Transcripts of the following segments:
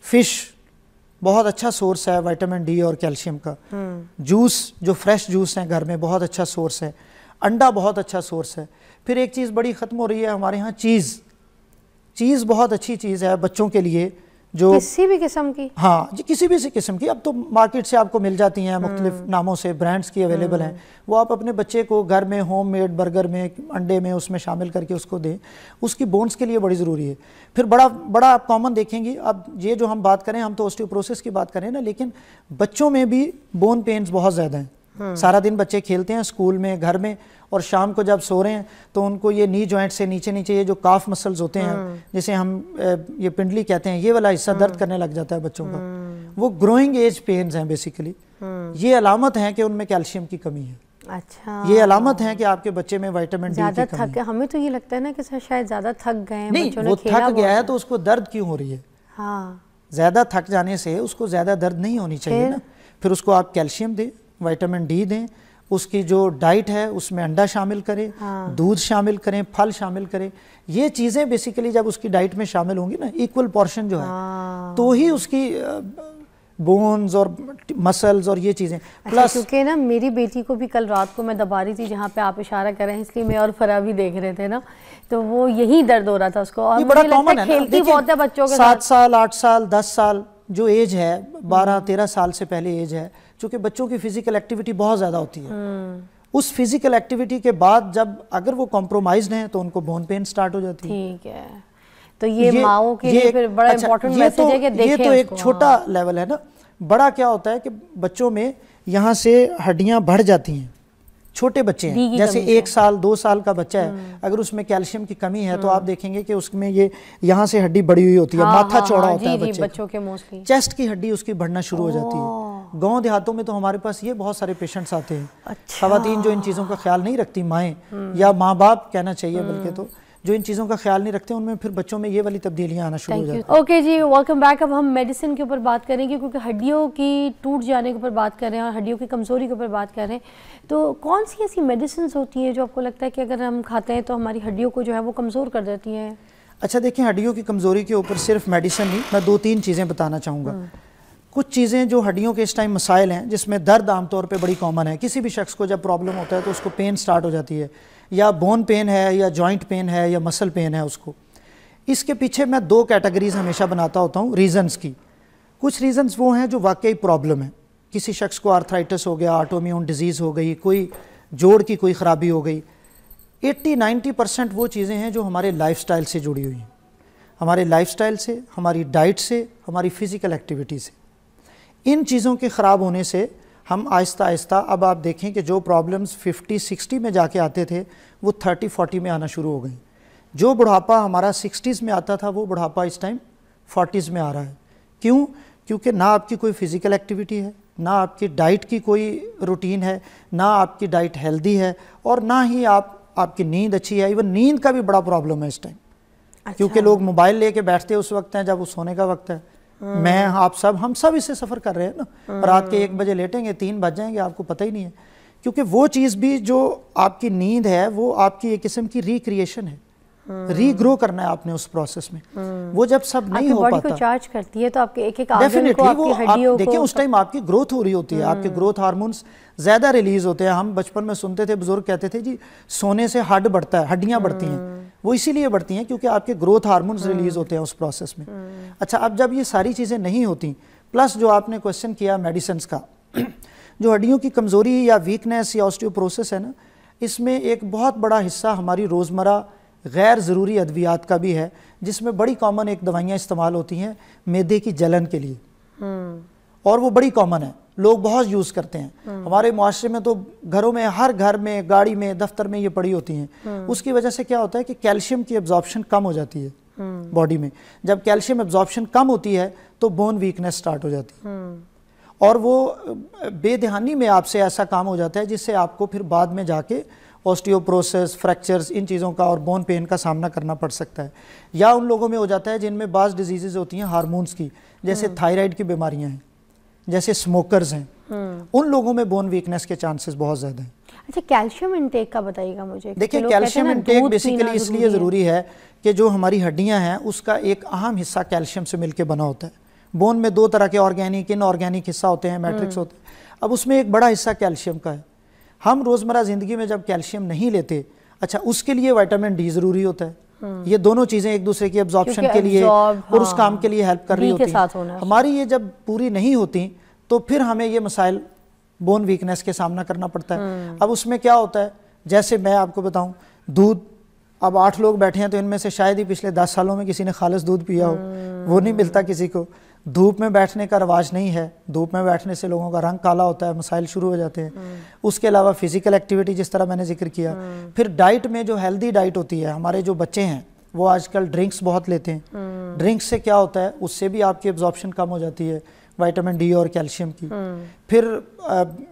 Fish बहुत अच्छा source है विटामिन डी और कैल्शियम का। जूस, जो फ्रेश जूस हैं घर में, बहुत अच्छा सोर्स है। अंडा बहुत अच्छा सोर्स है। फिर एक चीज़ बड़ी ख़त्म हो रही है हमारे यहाँ, चीज़ बहुत अच्छी चीज़ है बच्चों के लिए, जो किसी भी किस्म की, हाँ जी, किसी भी किस्म की। अब तो मार्केट से आपको मिल जाती हैं, मुख्तलिफ नामों से ब्रांड्स की अवेलेबल हैं। वो आप अपने बच्चे को घर में होममेड बर्गर में, अंडे में, उसमें शामिल करके उसको दें। उसकी बोन्स के लिए बड़ी ज़रूरी है। फिर बड़ा आप कॉमन देखेंगे, अब ये जो हम बात करें, हम तो ऑस्टियोपोरोसिस की बात करें ना, लेकिन बच्चों में भी बोन पेन्स बहुत ज़्यादा हैं। सारा दिन बच्चे खेलते हैं स्कूल में, घर में, और शाम को जब सो रहे हैं तो उनको ये नी जॉइंट से नीचे ये जो काफ मसल्स होते हैं, जिसे हम ये पिंडली कहते हैं, ये वाला हिस्सा दर्द करने लग जाता है बच्चों का। वो ग्रोइंग एज पेन्स हैं बेसिकली। ये अलामत है कि उनमें कैल्शियम की कमी है। अच्छा, ये अलामत है कि आपके बच्चे में विटामिन डी की कमी है। हमें तो ये लगता है ना कि शायद ज्यादा थक गए हैं। नहीं, वो थक गया है तो उसको दर्द क्यों हो रही है? हाँ, ज्यादा थक जाने से उसको ज्यादा दर्द नहीं होनी चाहिए ना। फिर उसको आप कैल्शियम दें, विटामिन डी दें, उसकी जो डाइट है उसमें अंडा शामिल करें, दूध शामिल करें, फल शामिल करें। ये चीज़ें बेसिकली जब उसकी डाइट में शामिल होंगी ना, इक्वल पोर्शन जो है, तो ही उसकी बोन्स और मसल्स और ये चीज़ें। प्लस क्योंकि ना मेरी बेटी को भी कल रात को मैं दबा रही थी जहाँ पे आप इशारा कर रहे हैं, इसलिए मैं और फरा भी देख रहे थे ना, तो वो यही दर्द हो रहा था उसको। और ये बड़ा कॉमन है, खेलती बहुत है बच्चों के 7 साल 8 साल 10 साल जो एज है, 12-13 साल से पहले एज है, चूँकि बच्चों की फिजिकल एक्टिविटी बहुत ज़्यादा होती है। उस फिजिकल एक्टिविटी के बाद जब अगर वो कॉम्प्रोमाइज्ड हैं तो उनको बोन पेन स्टार्ट हो जाती है। ठीक है, तो ये माओ के लिए फिर बड़ा इंपॉर्टेंट मैसेज है कि देखें। ये तो एक छोटा लेवल है ना। बड़ा क्या होता है कि बच्चों में यहाँ से हड्डियाँ बढ़ जाती हैं। छोटे बच्चे हैं, जैसे 1 साल 2 साल का बच्चा है, अगर उसमें कैल्शियम की कमी है तो आप देखेंगे कि उसमें ये यहाँ से हड्डी बढ़ी हुई होती है, माथा चौड़ा होता है बच्चों के मोस्टली, चेस्ट की हड्डी उसकी बढ़ना शुरू हो जाती है। गांव देहातों में तो हमारे पास ये बहुत सारे पेशेंट्स आते हैं। खवातीन जो इन चीज़ों का ख्याल नहीं रखती, माएँ या माँ बाप कहना चाहिए बल्कि, तो जो इन चीज़ों का ख्याल नहीं रखते उनमें फिर बच्चों में ये वाली तब्दीलियाँ आना शुरू हो जाती हैं। ओके जी, वेलकम बैक। अब हम मेडिसिन के ऊपर बात करेंगे, क्योंकि हड्डियों की टूट जाने के ऊपर बात कर रहे हैं और हड्डियों की कमज़ोरी के ऊपर बात कर रहे हैं। तो कौन सी ऐसी मेडिसिन होती हैं जो आपको लगता है कि अगर हम खाते हैं तो हमारी हड्डियों को जो है वो कमज़ोर कर देती हैं? अच्छा देखिए, हड्डियों की कमज़ोरी के ऊपर सिर्फ मेडिसिन नहीं, मैं 2-3 चीज़ें बताना चाहूँगा। कुछ चीज़ें जो हड्डियों के इस टाइम मसाइल हैं, जिसमें दर्द आमतौर पे बड़ी कॉमन है। किसी भी शख्स को जब प्रॉब्लम होता है तो उसको पेन स्टार्ट हो जाती है, या बोन पेन है, या जॉइंट पेन है, या मसल पेन है उसको। इसके पीछे मैं 2 कैटेगरीज हमेशा बनाता होता हूँ रीज़न्स की। कुछ रीज़न्स वो हैं जो वाकई प्रॉब्लम है, किसी शख्स को आर्थराइटिस हो गया, ऑटोइम्यून डिजीज़ हो गई, कोई जोड़ की कोई ख़राबी हो गई। 80-90% वो चीज़ें हैं जो हमारे लाइफस्टाइल से जुड़ी हुई हैं, हमारे लाइफस्टाइल से, हमारी डाइट से, हमारी फ़िज़िकल एक्टिविटी से। इन चीज़ों के ख़राब होने से हम आहिस्ता आहिस्ता, अब आप देखें कि जो प्रॉब्लम्स 50-60 में जाके आते थे वो 30-40 में आना शुरू हो गई। जो बुढ़ापा हमारा 60s में आता था वो बुढ़ापा इस टाइम 40s में आ रहा है। क्यों? क्योंकि ना आपकी कोई फ़िज़िकल एक्टिविटी है, ना आपकी डाइट की कोई रूटीन है, ना आपकी डाइट हेल्दी है, और ना ही आपकी नींद अच्छी है। इवन नींद का भी बड़ा प्रॉब्लम है इस टाइम। अच्छा। क्योंकि लोग मोबाइल लेके बैठते उस वक्त हैं जब वो सोने का वक्त है। मैं, आप सब, हम सब इससे सफ़र कर रहे हैं ना। रात के 1 बजे लेटेंगे, 3 बज जाएंगे, आपको पता ही नहीं है। क्योंकि वो चीज़ भी जो आपकी नींद है वो आपकी एक किस्म की रिक्रिएशन है, रीग्रो करना है आपने उस प्रोसेस में। वो जब सब नहीं हो पाता, को चार्ज करती है तो आपके एक डेफिनेटली वो आप देखिए उस टाइम आपकी ग्रोथ हो रही होती है, आपके ग्रोथ हार्मोन्स ज़्यादा रिलीज होते हैं। हम बचपन में सुनते थे, बुजुर्ग कहते थे जी सोने से हड्ड बढ़ता है, हड्डियाँ बढ़ती हैं। वो इसीलिए बढ़ती हैं क्योंकि आपके ग्रोथ हार्मोन्स रिलीज होते हैं उस प्रोसेस में। अच्छा, अब जब ये सारी चीज़ें नहीं होती, प्लस जो आपने क्वेश्चन किया मेडिसिन का, जो हड्डियों की कमज़ोरी या वीकनेस या ऑस्टियोपोरोसिस है ना, इसमें एक बहुत बड़ा हिस्सा हमारी रोज़मर्रा गैर ज़रूरी अद्वियात का भी है, जिसमें बड़ी कॉमन एक दवाइयाँ इस्तेमाल होती हैं मैदे की जलन के लिए, और वो बड़ी कॉमन है, लोग बहुत यूज़ करते हैं। हमारे मुआशरे में तो घरों में, हर घर में, गाड़ी में, दफ्तर में ये पड़ी होती हैं। उसकी वजह से क्या होता है कि कैल्शियम की एब्जॉर्प्शन कम हो जाती है बॉडी में। जब कैल्शियम एब्जॉर्प्शन कम होती है तो बोन वीकनेस स्टार्ट हो जाती है, और वो बेध्यानी में आपसे ऐसा काम हो जाता है जिससे आपको फिर बाद में जाके ऑस्टियोपोरोसिस, फ्रैक्चर्स, इन चीज़ों का और बोन पेन का सामना करना पड़ सकता है। या उन लोगों में हो जाता है जिनमें बाज़ डिजीज़ होती हैं हार्मोन्स की, जैसे थायराइड की बीमारियां हैं, जैसे स्मोकर्स हैं, उन लोगों में बोन वीकनेस के चांसेस बहुत ज़्यादा हैं। अच्छा, कैल्शियम इंटेक का बताइएगा मुझे। देखिए, कैल्शियम इंटेक बेसिकली इसलिए ज़रूरी है कि जो हमारी हड्डियाँ हैं उसका एक अहम हिस्सा कैल्शियम से मिलकर बना होता है। बोन में दो तरह के ऑर्गेनिक, इनऑर्गेनिक हिस्सा होते हैं, मैट्रिक्स होते हैं। अब उसमें एक बड़ा हिस्सा कैल्शियम का है। हम रोज़मर्रा ज़िंदगी में जब कैल्शियम नहीं लेते, अच्छा, उसके लिए विटामिन डी ज़रूरी होता है। ये दोनों चीज़ें एक दूसरे की एब्जॉर्प्शन के लिए और उस काम के लिए हेल्प कर रही होती हैं। हमारी ये जब पूरी नहीं होती तो फिर हमें ये मसाइल बोन वीकनेस के सामना करना पड़ता है। अब उसमें क्या होता है, जैसे मैं आपको बताऊं, दूध, अब 8 लोग बैठे हैं तो इनमें से शायद ही पिछले 10 सालों में किसी ने खालिस दूध पिया हो, वो नहीं मिलता किसी को। धूप में बैठने का रवाज नहीं है, धूप में बैठने से लोगों का रंग काला होता है, मसाइल शुरू हो जाते हैं। उसके अलावा फिजिकल एक्टिविटी जिस तरह मैंने जिक्र किया, फिर डाइट में जो हेल्दी डाइट होती है, हमारे जो बच्चे हैं वो आजकल ड्रिंक्स बहुत लेते हैं। ड्रिंक्स से क्या होता है, उससे भी आपकी एब्जॉर्प्शन कम हो जाती है विटामिन डी और कैल्शियम की। फिर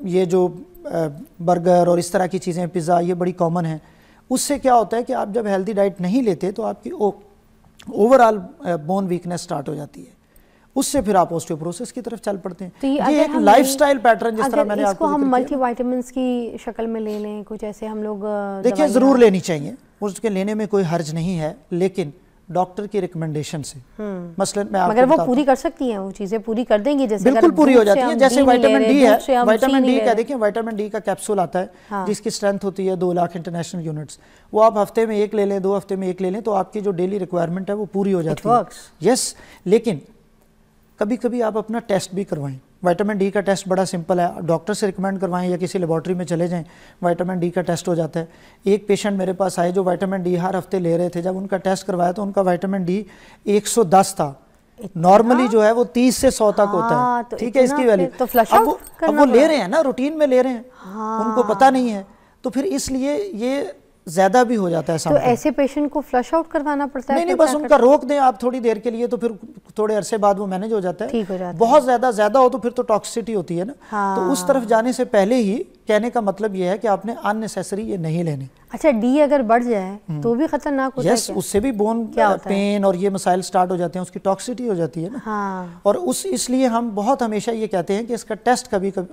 ये जो बर्गर और इस तरह की चीज़ें, पिज़्ज़ा, ये बड़ी कॉमन है। उससे क्या होता है कि आप जब हेल्दी डाइट नहीं लेते तो आपकी ओवरऑल बोन वीकनेस स्टार्ट हो जाती है। उससे फिर आप ऑस्टियोपोरोसिस की तरफ चल पड़ते हैं। तो ये एक लाइफस्टाइल पैटर्न, जिस तरह मैंने आपको हम मल्टीविटामिन्स की शक्ल में ले लें, कुछ ऐसे हम लोग देखिए ज़रूर लेनी चाहिए, उसके लेने में कोई हर्ज नहीं है, लेकिन डॉक्टर की रिकमेंडेशन से। मसलन मैं मगर वो पूरी कर सकती हैं, वो चीज़ें पूरी कर देंगी, जैसे बिल्कुल पूरी हो जाती है। जैसे विटामिन डी है, विटामिन डी का देखिए, विटामिन डी का कैप्सूल आता है जिसकी स्ट्रेंथ होती है 2 लाख इंटरनेशनल यूनिट्स। वो आप हफ्ते में 1 ले लें, 2 हफ्ते में 1 ले लें, तो आपकी जो डेली रिक्वायरमेंट है वो पूरी हो जाती है। यस, लेकिन कभी कभी आप अपना टेस्ट भी करवाएं। विटामिन डी का टेस्ट बड़ा सिंपल है, डॉक्टर से रिकमेंड करवाएं या किसी लेबॉर्ट्री में चले जाएं, विटामिन डी का टेस्ट हो जाता है। एक पेशेंट मेरे पास आए जो विटामिन डी हर हफ्ते ले रहे थे, जब उनका टेस्ट करवाया तो उनका विटामिन डी 110 था। नॉर्मली जो है वो 30 से 100 तक होता है, तो ठीक है, इसकी वैल्यू। तो अब वो ले रहे हैं ना, रूटीन में ले रहे हैं, उनको पता नहीं है, तो फिर इसलिए ये ज्यादा भी हो जाता है। तो ऐसे पेशेंट को फ्लश आउट करवाना पड़ता है? नहीं, बस उनका रोक दें आप थोड़ी देर के लिए, तो फिर थोड़े अरसे बाद वो मैनेज हो जाता है। ठीक हो जाता है। बहुत ज्यादा हो तो फिर तो टॉक्सिसिटी होती है ना। तो उस तरफ जाने से पहले ही कहने का मतलब ये है कि आपने अननेसेसरी ये नहीं लेने। अच्छा, डी अगर बढ़ जाए तो भी खतरनाक होता है? यस, उससे भी बोन पेन और ये मसाइल स्टार्ट हो जाते हैं, उसकी टॉक्सिसिटी हो जाती है ना। और इसलिए हम बहुत हमेशा ये कहते हैं कि इसका टेस्ट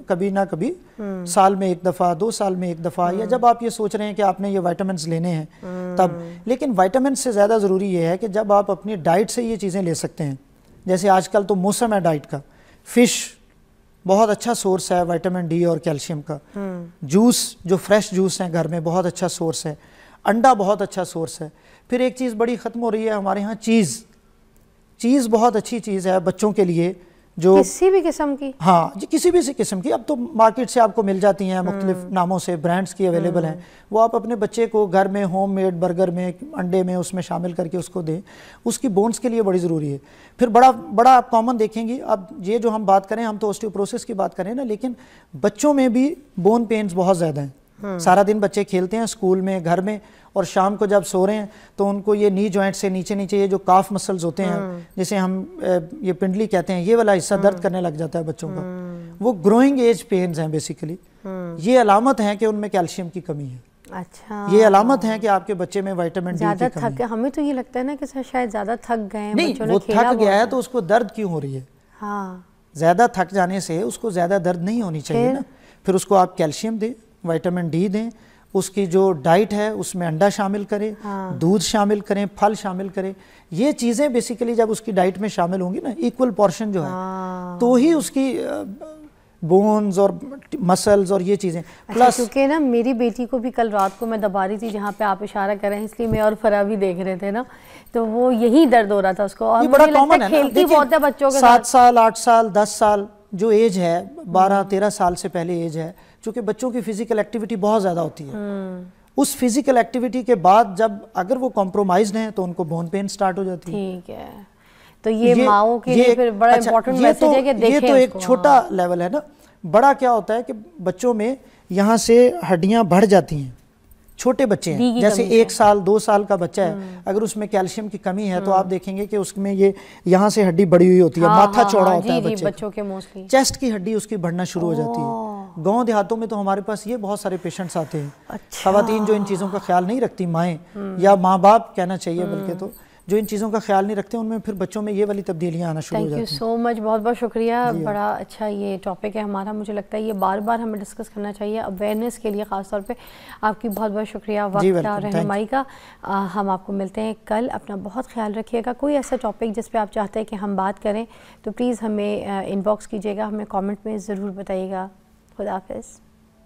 कभी ना कभी साल में 1 दफ़ा, 2 साल में 1 दफ़ा, या जब आप ये सोच रहे हैं कि आपने ये विटामिन लेने हैं तब। लेकिन विटामिन से ज़्यादा ज़रूरी ये है कि जब आप अपनी डाइट से ये चीज़ें ले सकते हैं। जैसे आजकल तो मौसम है डाइट का, फिश बहुत अच्छा सोर्स है विटामिन डी और कैल्शियम का। जूस, जो फ्रेश जूस हैं घर में, बहुत अच्छा सोर्स है। अंडा बहुत अच्छा सोर्स है। फिर एक चीज़ बड़ी ख़त्म हो रही है हमारे यहाँ, चीज़ बहुत अच्छी चीज़ है बच्चों के लिए, जो किसी भी किस्म की, हाँ जी, किसी भी किस्म की। अब तो मार्केट से आपको मिल जाती हैं, मुख्तलिफ नामों से, ब्रांड्स की अवेलेबल हैं। वो आप अपने बच्चे को घर में होममेड बर्गर में, अंडे में, उसमें शामिल करके उसको दें, उसकी बोन्स के लिए बड़ी ज़रूरी है। फिर बड़ा आप कॉमन देखेंगी, अब ये जो हम बात करें, हम तो ऑस्टियोपोरोसिस की बात करें ना, लेकिन बच्चों में भी बोन पेन्स बहुत ज़्यादा हैं। सारा दिन बच्चे खेलते हैं स्कूल में, घर में, और शाम को जब सो रहे हैं तो उनको ये नी जॉइंट से नीचे ये जो काफ मसल्स होते हैं, जिसे हम ये पिंडली कहते हैं, ये वाला हिस्सा दर्द करने लग जाता है बच्चों का। वो ग्रोइंग एज पेन्स हैं बेसिकली। ये अलामत है कि उनमें कैल्शियम की कमी है। अच्छा, ये अलामत है कि आपके बच्चे में विटामिन डी की कमी है। हमें तो ये लगता है ना कि शायद ज़्यादा थक गए। नहीं, वो थक गया है तो उसको दर्द क्यों हो रही है? हाँ, ज़्यादा थक जाने से उसको ज़्यादा दर्द नहीं होनी चाहिए ना। फिर उसको आप कैल्शियम दें, विटामिन डी दें, उसकी जो डाइट है उसमें अंडा शामिल करें, दूध शामिल करें, फल शामिल करें। ये चीज़ें बेसिकली जब उसकी डाइट में शामिल होंगी ना, इक्वल पोर्शन जो है, तो ही उसकी बोन्स और मसल्स और ये चीज़ें। प्लस क्योंकि ना मेरी बेटी को भी कल रात को मैं दबा रही थी, जहाँ पे आप इशारा कर रहे हैं, इसलिए मैं और फरा भी देख रहे थे ना, तो वो यही दर्द हो रहा था उसको। और बड़ा कॉमन है, खेलती बहुत है बच्चों के 7 साल, 8 साल, 10 साल जो एज है, 12-13 साल से पहले एज है, चूँकि बच्चों की फिजिकल एक्टिविटी बहुत ज़्यादा होती है। उस फिजिकल एक्टिविटी के बाद जब अगर वो कॉम्प्रोमाइज्ड हैं तो उनको बोन पेन स्टार्ट हो जाती है। ठीक है, तो ये माओ के लिए फिर बड़ा इंपॉर्टेंट मैसेज है कि देखें। ये तो एक छोटा लेवल है ना। बड़ा क्या होता है कि बच्चों में यहाँ से हड्डियाँ बढ़ जाती हैं। छोटे बच्चे हैं, जैसे 1 साल 2 साल का बच्चा है, अगर उसमें कैल्शियम की कमी है तो आप देखेंगे कि उसमें ये यहाँ से हड्डी बढ़ी हुई होती है, माथा चौड़ा होता है बच्चों के मोस्टली, चेस्ट की हड्डी उसकी बढ़ना शुरू हो जाती है। गांव देहातों में तो हमारे पास ये बहुत सारे पेशेंट्स आते हैं। खवातीन जो इन चीज़ों का ख्याल नहीं रखती, माएँ या माँ बाप कहना चाहिए बल्कि, तो जो इन चीज़ों का ख्याल नहीं रखते उनमें फिर बच्चों में ये वाली तब्दीलियाँ आना शुरू हो जाती हैं। थैंक यू सो मच, बहुत बहुत शुक्रिया। बड़ा अच्छा ये टॉपिक है हमारा, मुझे लगता है ये बार बार हमें डिस्कस करना चाहिए अवेयरनेस के लिए ख़ास तौर पे। आपकी बहुत बहुत शुक्रिया वक्त और रहनुमाई का। हम आपको मिलते हैं कल, अपना बहुत ख्याल रखिएगा। कोई ऐसा टॉपिक जिस पे आप चाहते हैं कि हम बात करें तो प्लीज़ हमें इनबॉक्स कीजिएगा, हमें कमेंट में ज़रूर बताइएगा। खुदा हाफ़िज़।